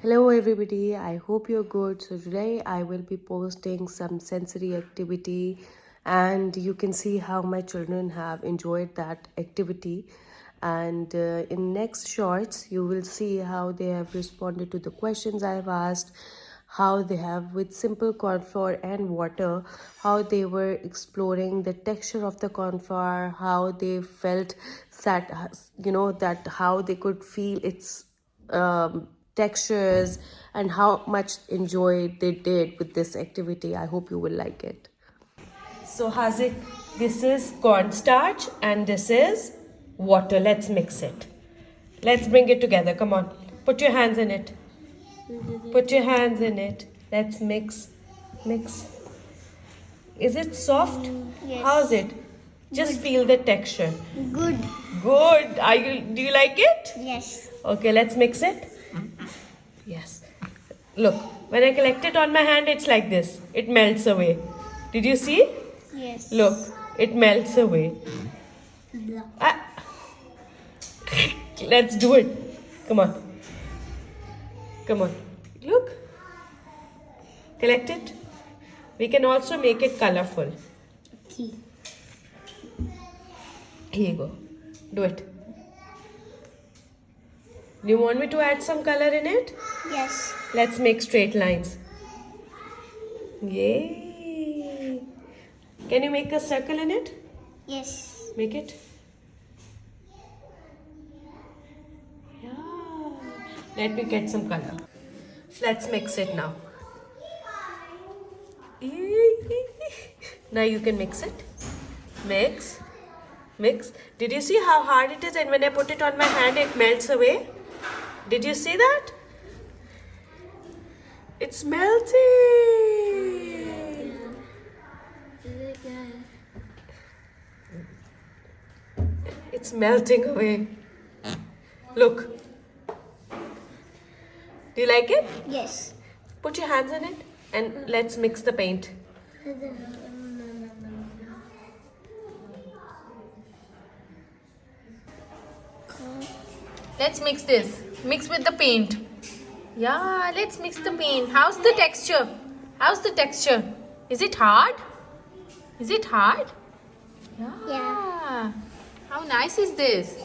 Hello everybody, I hope you're good. So today I will be posting some sensory activity and you can see how my children have enjoyed that activity, and in next shorts you will see how they have responded to the questions I have asked, how they have with simple corn flour and water, how they were exploring the texture of the corn flour, how they felt that that how they could feel its textures, and how much enjoy they did with this activity. I hope you will like it. So Hazik, this is cornstarch and this is water. Let's mix it. Let's bring it together. Come on. Put your hands in it. Put your hands in it. Let's mix. Mix. Is it soft? Yes. How's it? Just Good. feel the texture. Good. Good. Do you like it? Yes. Okay, let's mix it. Yes. Look, when I collect it on my hand, it's like this. It melts away. Did you see? Yes. Look, it melts away. Ah. Let's do it. Come on. Come on. Look. Collect it. We can also make it colorful. Okay. Here you go. Do it. Do you want me to add some color in it? Yes. Let's make straight lines. Yay! Can you make a circle in it? Yes. Make it. Yeah. Let me get some color. Let's mix it now. Now you can mix it. Mix. Mix. Did you see how hard it is? And when I put it on my hand, it melts away. Did you see that? It's melting. It's melting away. Look. Do you like it? Yes. Put your hands in it and let's mix the paint. Let's mix this. Mix with the paint. Yeah, let's mix the paint. How's the texture? How's the texture? Is it hard? Is it hard? Yeah. How nice is this?